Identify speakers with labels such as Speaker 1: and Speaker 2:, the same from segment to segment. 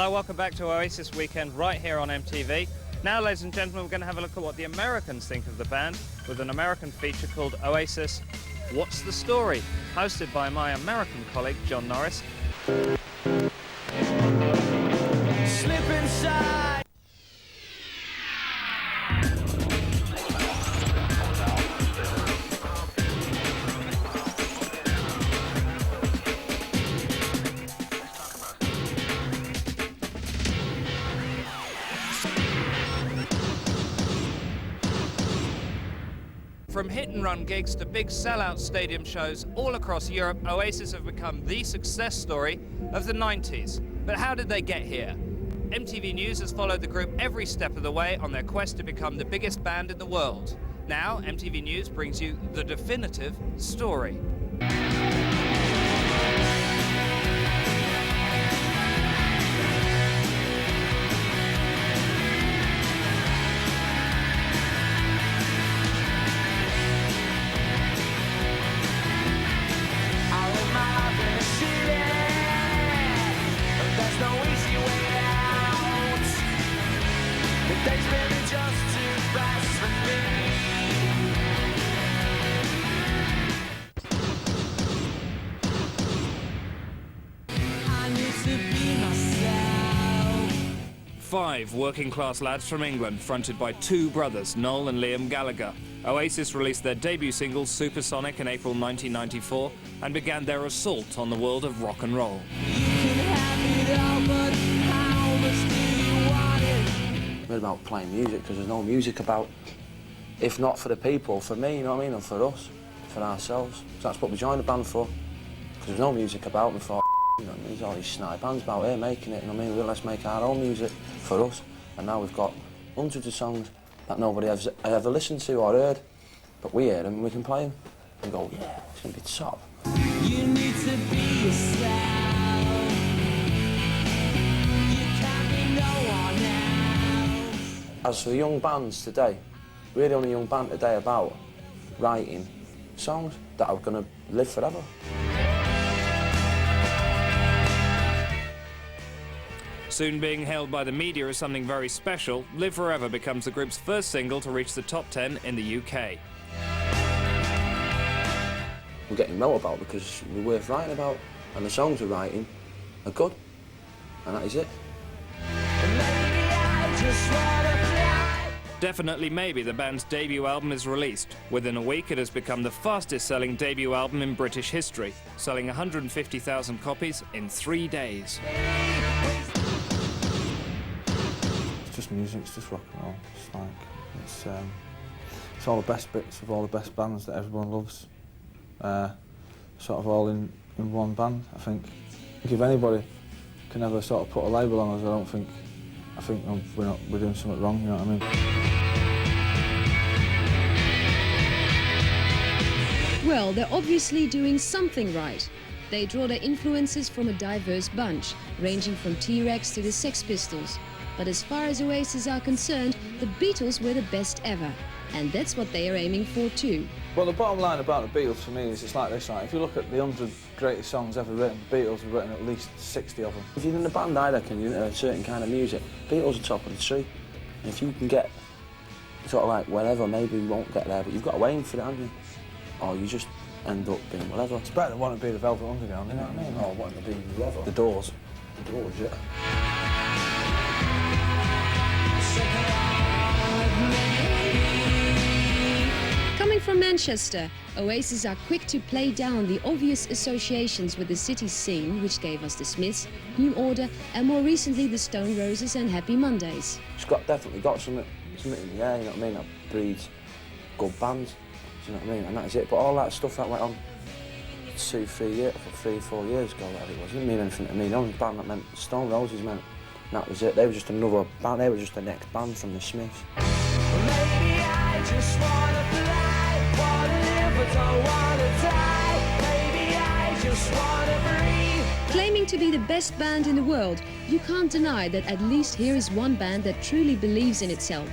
Speaker 1: Hello, welcome back to Oasis Weekend right here on MTV. Now, ladies and gentlemen, we're going to have a look at what the Americans think of the band with an American feature called Oasis, What's the Story? Hosted by my American colleague, John Norris. Slip inside. From hit-and-run gigs to big sellout stadium shows all across Europe, Oasis have become the success story of the 90s. But how did they get here? MTV News has followed the group every step of the way on their quest to become the biggest band in the world. Now, MTV News brings you the definitive story. Five working-class lads from England, fronted by two brothers, Noel and Liam Gallagher. Oasis released their debut single, Supersonic, in April 1994 and began their assault on the world of rock and roll.
Speaker 2: We're about playing music because there's no music about, if not for the people, for me, you know what I mean, and for us, for ourselves. So that's what we joined the band for, because there's no music about, and thought, you know, there's all these snide bands about here making it, you know what I mean, well, let's make our own music for us. And now we've got hundreds of songs that nobody has ever listened to or heard, but we hear them and we can play them and go, yeah, it's going to be top. You need to be yourself. You can't be no one else. As for the young bands today, we're the only young band today about writing songs that are going to live forever.
Speaker 1: Soon being hailed by the media as something very special, Live Forever becomes the group's first single to reach the top 10 in the UK.
Speaker 2: We're getting wrote about because we're worth writing about, and the songs we're writing are good, and that is it.
Speaker 1: Definitely Maybe, the band's debut album, is released. Within a week, it has become the fastest-selling debut album in British history, selling 150,000 copies in 3 days.
Speaker 3: It's just music, it's just rock and roll. It's all the best bits of all the best bands that everyone loves, sort of all in one band. I think if anybody can ever sort of put a label on us, I think we're doing something wrong. You know what I mean?
Speaker 4: Well, they're obviously doing something right. They draw their influences from a diverse bunch, ranging from T-Rex to the Sex Pistols. But as far as Oasis are concerned, the Beatles were the best ever. And that's what they are aiming for too.
Speaker 3: Well, the bottom line about the Beatles for me is it's like this, right? If you look at the 100 greatest songs ever written, the Beatles have written at least 60 of them.
Speaker 2: If you're in a band, I reckon, you're into a certain kind of music, Beatles are top of the tree. And if you can get sort of like wherever, maybe you won't get there, but you've got to aim for it, haven't you? Or you just end up being whatever.
Speaker 3: It's better than wanting to be the Velvet Underground,
Speaker 2: you know what I mean? Or wanting to be whoever.
Speaker 3: The Doors.
Speaker 2: The Doors, yeah.
Speaker 4: Coming from Manchester, Oasis are quick to play down the obvious associations with the city's scene, which gave us the Smiths, New Order, and more recently the Stone Roses and Happy Mondays.
Speaker 2: It's definitely got something in the air, you know what I mean, that breeds good bands, do you know what I mean, and that is it. But all that stuff that went on 3 or 4 years ago, whatever it was, didn't mean anything to me. The only band that meant Stone Roses meant, that was it. They were just another band, they were just the next band from the Smiths. Maybe I just wanna fly, wanna live but don't wanna die. Maybe I just wanna breathe.
Speaker 4: Claiming to be the best band in the world, you can't deny that at least here is one band that truly believes in itself.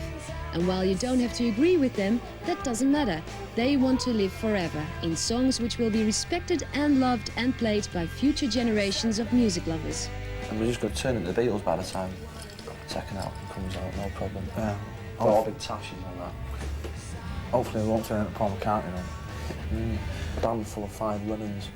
Speaker 4: And while you don't have to agree with them, that doesn't matter. They want to live forever, in songs which will be respected and loved and played by future generations of music lovers.
Speaker 2: And we're just going to turn into the Beatles by the time the second album comes out, no problem.
Speaker 3: Yeah.
Speaker 2: Got all big tashes on that.
Speaker 3: Hopefully we won't turn into Paul McCartney then.
Speaker 2: A band full of 5 lemons.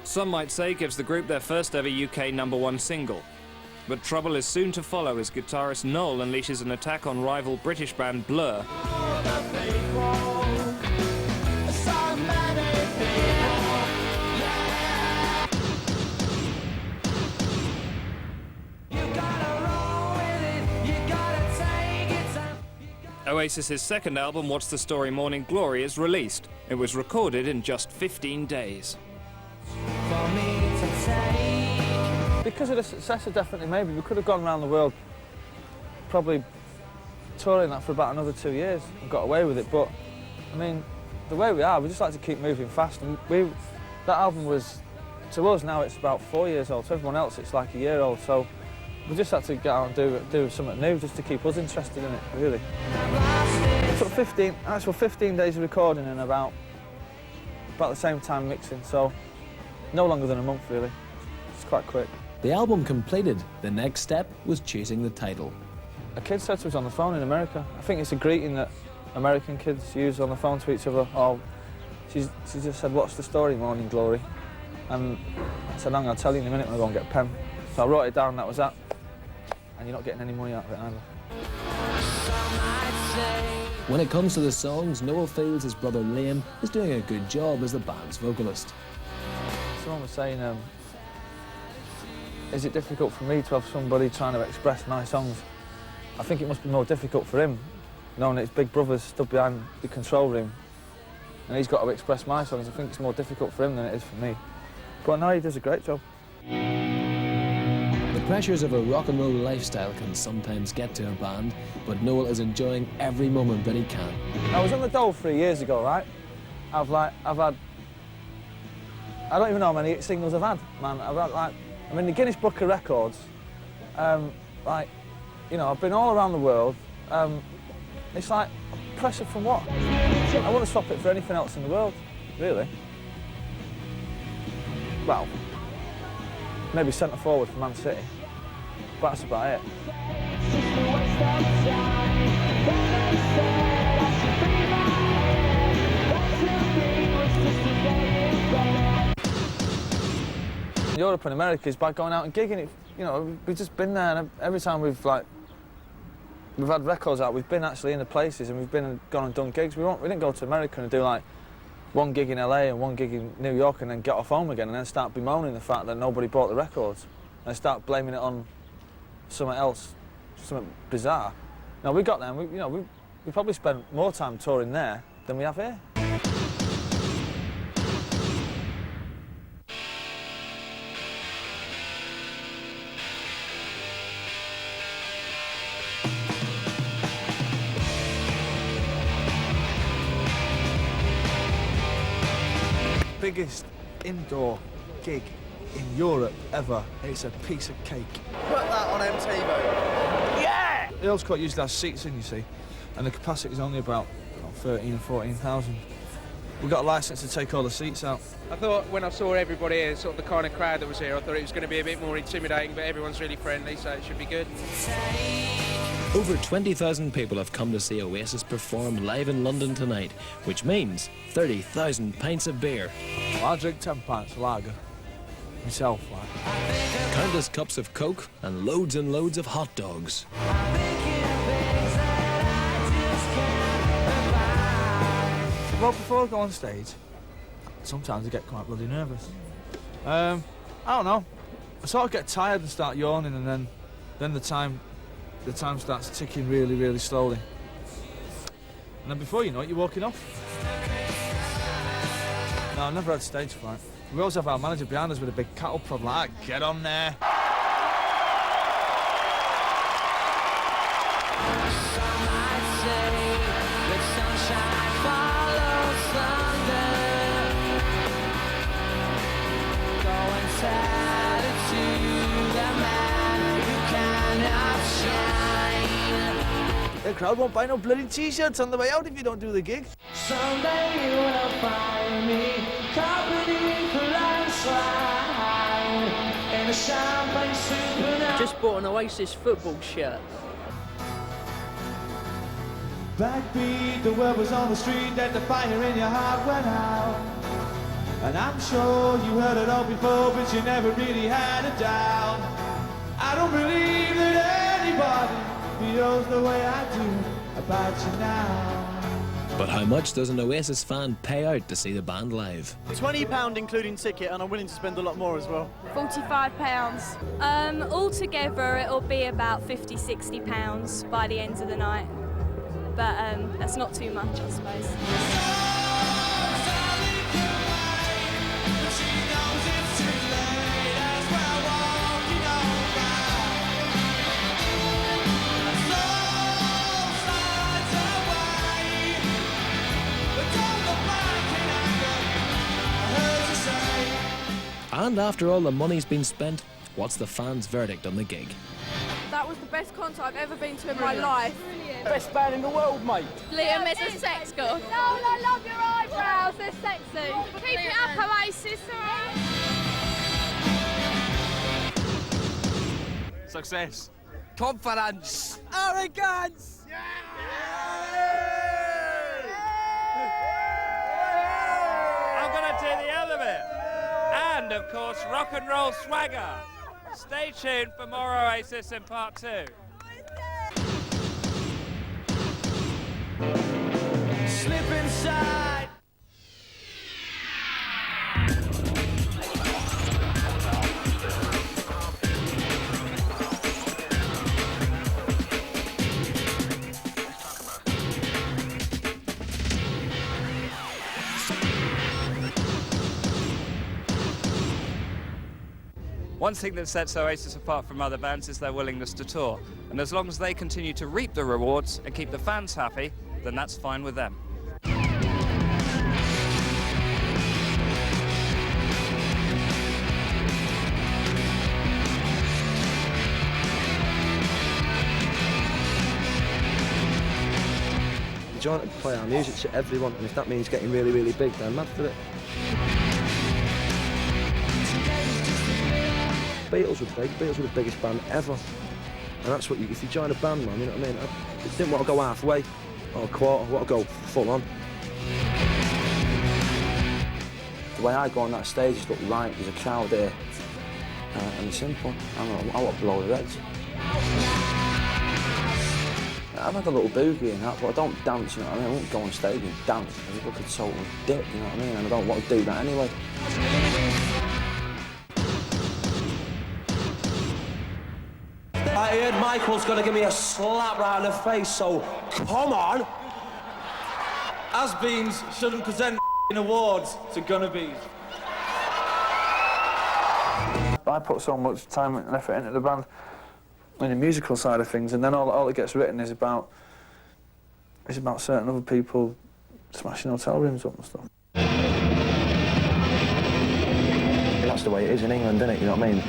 Speaker 1: Some Might Say gives the group their first ever UK #1 single. But trouble is soon to follow as guitarist Noel unleashes an attack on rival British band Blur. Oasis's second album, What's the Story Morning Glory, is released. It was recorded in just 15 days.
Speaker 3: Because of the success of Definitely Maybe, we could have gone around the world probably touring that for about another 2 years and got away with it, but I mean, the way we are, we just like to keep moving fast, and that album was, to us now it's about 4 years old, to everyone else it's like a year old, so we just had to get out and do something new just to keep us interested in it, really. It took 15 days of recording and about the same time mixing, so no longer than a month really. It's quite quick.
Speaker 5: The album completed, the next step was choosing the title.
Speaker 3: A kid said to us on the phone in America, I think it's a greeting that American kids use on the phone to each other. Oh, she just said, what's the story, Morning Glory? And I said, I'm going to tell you in a minute when I go and get a pen. So I wrote it down, that was that. And you're not getting any money out of it either.
Speaker 5: When it comes to the songs, Noel feels his brother Liam is doing a good job as the band's vocalist.
Speaker 3: Someone was saying, is it difficult for me to have somebody trying to express my songs? I think it must be more difficult for him, knowing that his big brother's stood behind the control room and he's got to express my songs. I think it's more difficult for him than it is for me. But no, he does a great job.
Speaker 5: The pressures of a rock and roll lifestyle can sometimes get to a band, but Noel is enjoying every moment that he can.
Speaker 3: I was on the dole 3 years ago, right? I've had, I don't even know how many singles I've had, man. I'm in the Guinness Book of Records. You know, I've been all around the world. It's like, pressure from what? I wouldn't swap it for anything else in the world, really. Well, maybe centre forward for Man City, but that's about it. Europe and America is by going out and gigging. You know, we've just been there, and every time we've had records out, we've been actually in the places, and we've been and gone and done gigs. We didn't go to America and do like one gig in LA and one gig in New York and then get off home again and then start bemoaning the fact that nobody bought the records and start blaming it on something else, something bizarre. No, we got there and we probably spent more time touring there than we have here.
Speaker 6: Biggest indoor gig in Europe ever. It's a piece of cake.
Speaker 7: Put that on MTV. Yeah!
Speaker 6: The Earls Court usually has seats in, you see, and the capacity is only about 13 or 14,000. We got a licence to take all the seats out.
Speaker 7: I thought when I saw everybody here, sort of the kind of crowd that was here, I thought it was going to be a bit more intimidating, but everyone's really friendly, so it should be good.
Speaker 5: Over 20,000 people have come to see Oasis perform live in London tonight, which means 30,000 pints of beer.
Speaker 6: Well, I drink 10 pints of lager myself, like.
Speaker 5: Countless cups of Coke and loads of hot dogs.
Speaker 6: Well, before I go on stage, sometimes I get quite bloody nervous. I don't know. I sort of get tired and start yawning, and then the time starts ticking really, really slowly. And then before you know it, you're walking off. No, I've never had stage fright. We always have our manager behind us with a big cattle prod like, get on there.
Speaker 8: Go and tell it to the man who can.
Speaker 6: The crowd won't buy no bloody t-shirts on the way out if you don't do the gig.
Speaker 8: Someday you will find me company for landslide in a champagne supernova.
Speaker 9: Just bought an Oasis football shirt.
Speaker 8: Backbeat, the word was on the street that the fire in your heart went out. And I'm sure you heard it all before, but you never really had a doubt. I don't believe that anybody feels the way I do about you now.
Speaker 5: But how much does an Oasis fan pay out to see the band live?
Speaker 10: £20 including ticket, and I'm willing to spend a lot more as well.
Speaker 11: £45. Altogether it'll be about £50–60 by the end of the night. But that's not too much, I suppose.
Speaker 5: And after all the money's been spent, what's the fans' verdict on the gig?
Speaker 11: That was the best concert I've ever been to in my life.
Speaker 10: Best band in the world, mate.
Speaker 11: Liam is a sex god. No, I love your eyebrows, they're sexy. Keep it up, Oasis, alright?
Speaker 1: Success.
Speaker 9: Confidence.
Speaker 10: Arrogance.
Speaker 1: I'm gonna do the other bit. And of course, rock and roll swagger. Stay tuned for more Oasis in part 2.
Speaker 8: Slip inside.
Speaker 1: One thing that sets Oasis apart from other bands is their willingness to tour. And as long as they continue to reap the rewards and keep the fans happy, then that's fine with them.
Speaker 2: We're trying to play our music to everyone, and if that means getting really, really big, then I'm mad for it. Beatles were big. Beatles were the biggest band ever, and that's what if you join a band, man, you know what I mean. I didn't want to go halfway or a quarter. I want to go full on. The way I go on that stage is look right. There's a crowd there, and it's simple. I want to blow the heads. I've had a little boogie and that, but I don't dance. You know what I mean? I won't go on stage and dance. I look a total dick. You know what I mean? And I don't want to do that anyway. I heard Michael's going to give me a slap right in the face, so come on.
Speaker 8: Has-beens shouldn't present awards to Gunnabees.
Speaker 3: I put so much time and effort into the band in the musical side of things, and then all that gets written is about certain other people smashing hotel rooms up and stuff.
Speaker 2: That's the way it is in England, isn't it? You know what I mean?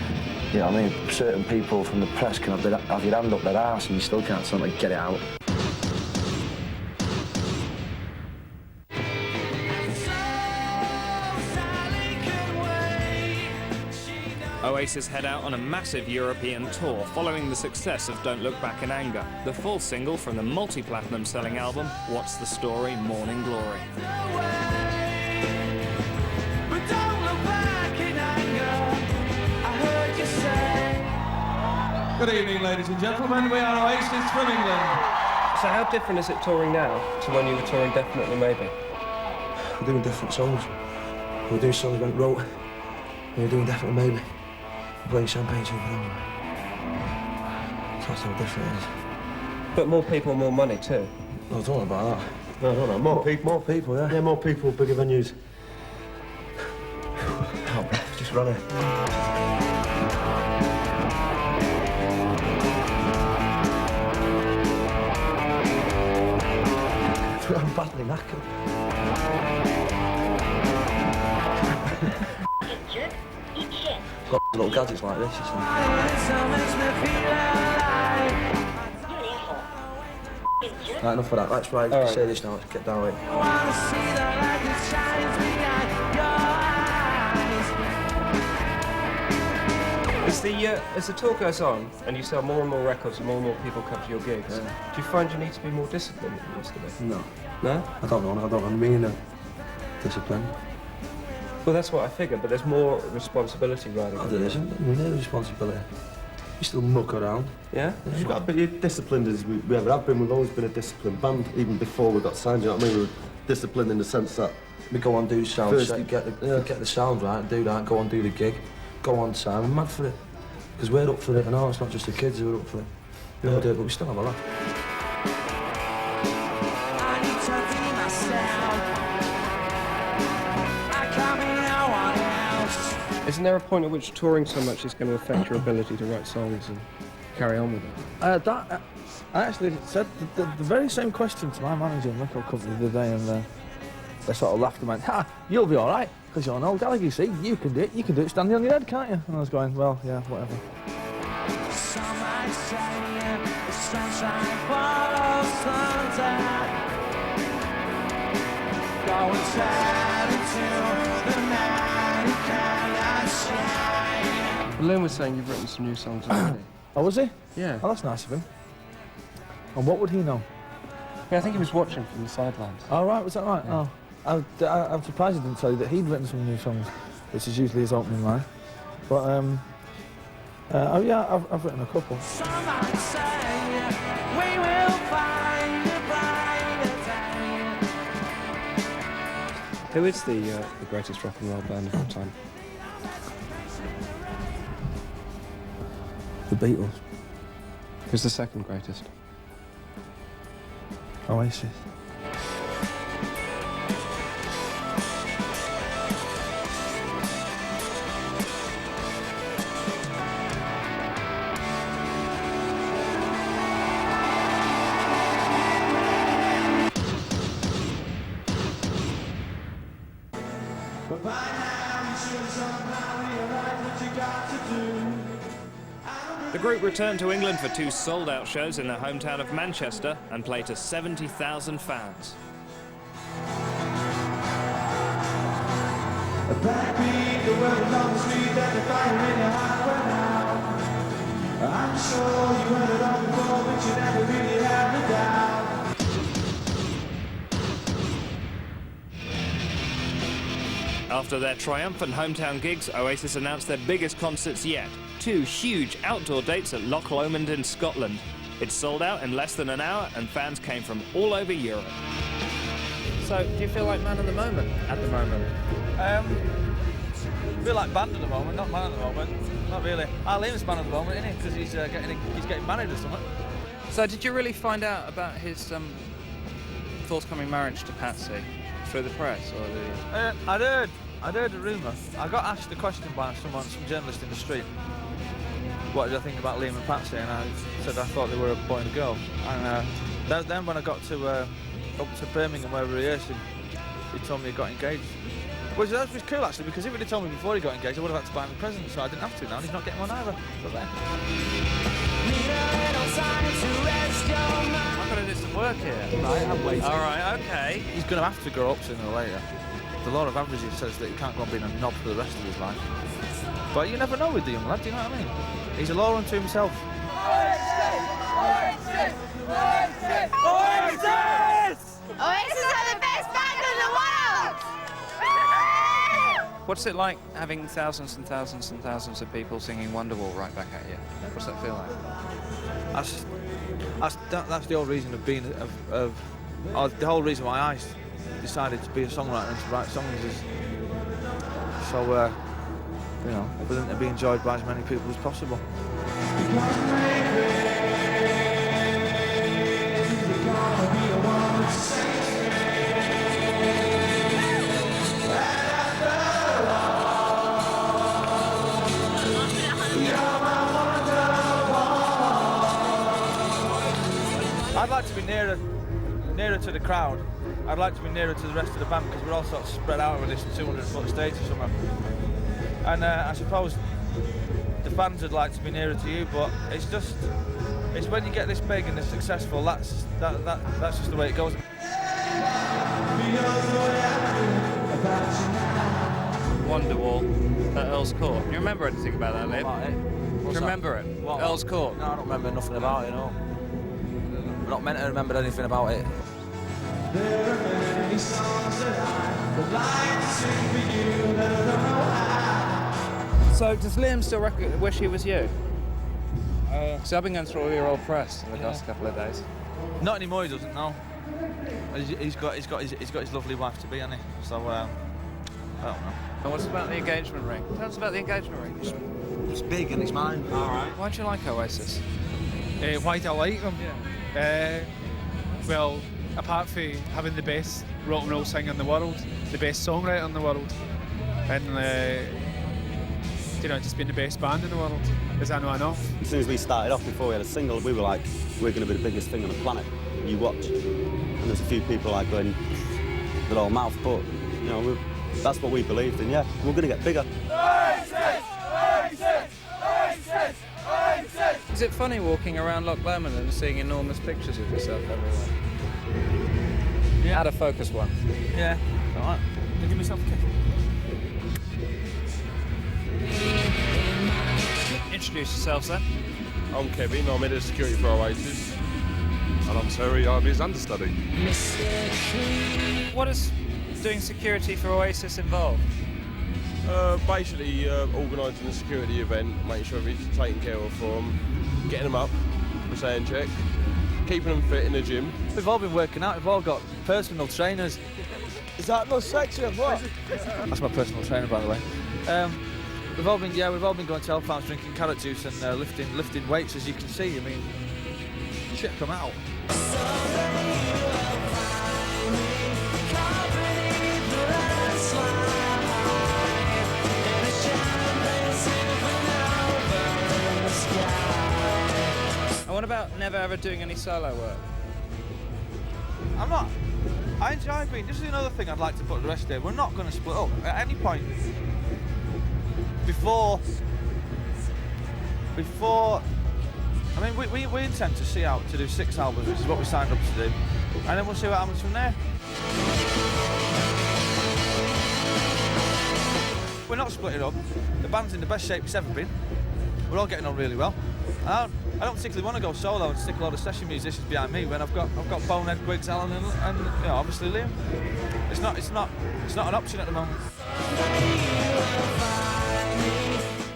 Speaker 2: You know what I mean? Certain people from the press can have your hand up their arse and you still can't sort of get it out.
Speaker 1: Oasis head out on a massive European tour following the success of Don't Look Back in Anger, the full single from the multi-platinum selling album What's the Story? Morning Glory.
Speaker 8: Good evening, ladies and gentlemen. We are Oasis from England.
Speaker 12: So how different is it touring now to when you were touring Definitely Maybe?
Speaker 2: We're doing different songs. We're doing songs we wrote. We're doing Definitely Maybe. We're playing Champagne Supernova. So that's how different it is.
Speaker 12: But more people, more money too.
Speaker 2: No, I don't know about that.
Speaker 13: No, I don't know. More people,
Speaker 2: yeah.
Speaker 13: Yeah, more people, bigger venues.
Speaker 2: Oh, just run it. I'm badly knackered. Got little gadgets like this, you see. Right, enough of that. Let's try
Speaker 12: All right.
Speaker 2: say this now. Let's get down with it.
Speaker 12: As the tour goes on and you sell more and more records and more people come to your gigs, do you find you need to be more disciplined than you used to be?
Speaker 2: No.
Speaker 12: No?
Speaker 2: I don't know the meaning of discipline.
Speaker 12: Well, that's what I figured, but there's more responsibility riding on
Speaker 2: There
Speaker 12: you.
Speaker 2: isn't. We need responsibility. We still muck around.
Speaker 12: Yeah?
Speaker 13: You've got to be disciplined as we ever have been. We've always been a disciplined band, even before we got signed, you know what I mean? We were disciplined in the sense that...
Speaker 2: We go on, do sound
Speaker 13: First,
Speaker 2: check, get the sound right, do that, go on, do the gig, go on time. We're mad for it. Because we're up for it, and all, it's not just the kids who are up for it. We all do it, but we still have a laugh.
Speaker 12: Isn't there a point at which touring so much is going to affect your ability to write songs and carry on with it?
Speaker 3: I actually said the very same question to my manager in the record company the other day, and they sort of laughed and went, "Ha, you'll be all right, because you're an old Gallagher, you see. You can do it standing on your head, can't you?" And I was going, well, yeah, whatever.
Speaker 8: Some might say the sunshine follows sunset. Go and tell it to the man who cannot shine.
Speaker 12: Lynn was saying you've written some new songs already.
Speaker 3: Oh, was he?
Speaker 12: Yeah.
Speaker 3: Oh, that's nice of him. And what would he know?
Speaker 12: Yeah, I think he was watching from the sidelines.
Speaker 3: Oh, right, was that right?
Speaker 12: Yeah.
Speaker 3: Oh, I'm surprised he didn't tell you that he'd written some new songs, which is usually his opening line. But, oh yeah, I've written a couple.
Speaker 8: Some might say we will find a brighter day.
Speaker 12: Who is the greatest rock and roll band of all time?
Speaker 3: The Beatles.
Speaker 12: Who's the second greatest?
Speaker 3: Oasis.
Speaker 8: But by now you should somehow realize what you got to do.
Speaker 1: The group returned to England for 2 sold-out shows in their hometown of Manchester and played to 70,000 fans.
Speaker 8: A backbeat, the word was on the street that the fire in your heart went out. I'm sure you heard it all before, but you never really had a doubt.
Speaker 1: After their triumphant hometown gigs, Oasis announced their biggest concerts yet. 2 huge outdoor dates at Loch Lomond in Scotland. It sold out in less than an hour and fans came from all over Europe. So, do you feel like man of the moment at the moment?
Speaker 6: I feel like band at the moment, not man at the moment. Not really. Liam's man at the moment, isn't he? Because he's getting married or something.
Speaker 1: So, did you really find out about his forthcoming marriage to Patsy through the press, or the?
Speaker 6: I'd heard a rumour. I got asked the question by some journalist in the street. What did I think about Liam and Patsy? And I said I thought they were a boy and a girl. And then when I got to up to Birmingham where we were rehearsing, he told me he got engaged. Which that was cool actually, because if he'd have told me before he got engaged, I would have had to buy him a present, so I didn't have to now, and he's not getting one either. But then.
Speaker 1: I've got to do some work here.
Speaker 6: Right, I'm waiting.
Speaker 1: All right, okay.
Speaker 6: He's going to have to grow up sooner or later. The law of averages says that he can't go on being a knob for the rest of his life. But you never know with the young lad, do you know what I mean? He's a law unto himself.
Speaker 8: Oasis!
Speaker 11: Oasis are the best band in the world!
Speaker 1: What's it like having thousands and thousands and thousands of people singing Wonderwall right back at you? What's that feel like?
Speaker 6: That's the whole reason of being the whole reason why I decided to be a songwriter and to write songs is so you know, for them to be enjoyed by as many people as possible. I'd like to be nearer to the crowd. I'd like to be nearer to the rest of the band because we're all sort of spread out over this 200-foot stage or something. And I suppose the fans would like to be nearer to you, but it's just It's when you get this big and this successful, that's just the way it goes.
Speaker 1: Wonderwall at Earl's Court. Do you remember anything about that, Liam?
Speaker 2: About it?
Speaker 1: Do you remember it?
Speaker 2: What?
Speaker 1: Earl's Court?
Speaker 2: No, I don't remember nothing about it, no. I'm not meant to remember anything about it.
Speaker 8: There are many songs that I would like to sing for you that I don't know how.
Speaker 1: So, does Liam still wish he was you? Because I've been going through all your old press in the last couple of days.
Speaker 6: Not anymore, he doesn't, no. He's got his lovely wife to be, hasn't he? So, I don't know.
Speaker 1: And what's about the engagement ring? Tell us about the engagement ring.
Speaker 2: It's big and it's mine.
Speaker 1: All right. Why do you like Oasis?
Speaker 14: Why do I like them?
Speaker 1: Yeah.
Speaker 14: Well, apart from having the best rock and roll singer in the world, the best songwriter in the world, and you know, just being the best band in the world, is I know enough.
Speaker 13: As soon as we started off, before we had a single, we were like, we're going to be the biggest thing on the planet. You watch. And there's a few people like going, their old mouth, but you know, that's what we believed in. Yeah, we're going to get bigger.
Speaker 8: Oasis! Oasis! Oasis! Oasis!
Speaker 1: Is it funny walking around Loch Lomond and seeing enormous pictures of yourself everywhere? Yeah. Out of focus one.
Speaker 6: Yeah. All right. I'll give myself a kiss.
Speaker 1: Introduce yourselves then.
Speaker 15: I'm Kevin, I'm head of security for Oasis. And I'm Terry, I'm his understudy.
Speaker 1: What does doing security for Oasis involve?
Speaker 15: Basically organising a security event, making sure everything's taken care of for them, getting them up for sound check, keeping them fit in the gym.
Speaker 6: We've all been working out, we've all got personal trainers.
Speaker 10: Is that not sexy or what?
Speaker 6: That's my personal trainer, by the way. We've all been going to Hell Farms drinking carrot juice and lifting weights, as you can see. I mean, shit come out.
Speaker 1: And what about never ever doing any solo work?
Speaker 6: I enjoy being. This is another thing I'd like to put the rest there. We're not going to split up at any point. Before, I mean, we intend to see out to do 6 albums, which is what we signed up to do, and then we'll see what happens from there. We're not splitting up. The band's in the best shape it's ever been. We're all getting on really well. I don't particularly want to go solo and stick a lot of session musicians behind me when I've got Bonehead, Griggs, Alan, and you know, obviously Liam. It's not an option at the moment.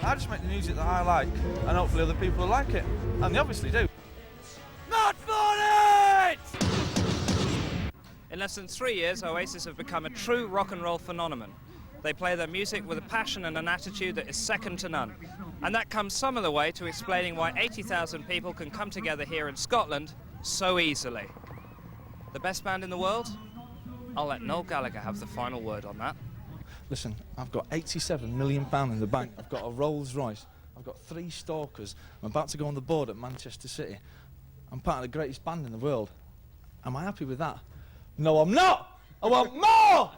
Speaker 6: I just make the music that I like, and hopefully other people will like it, and they obviously do.
Speaker 8: Not for it!
Speaker 1: In less than 3 years, Oasis have become a true rock and roll phenomenon. They play their music with a passion and an attitude that is second to none. And that comes some of the way to explaining why 80,000 people can come together here in Scotland so easily. The best band in the world? I'll let Noel Gallagher have the final word on that.
Speaker 6: Listen, I've got £87 million in the bank. I've got a Rolls Royce. I've got 3 stalkers. I'm about to go on the board at Manchester City. I'm part of the greatest band in the world. Am I happy with that? No, I'm not! I want more!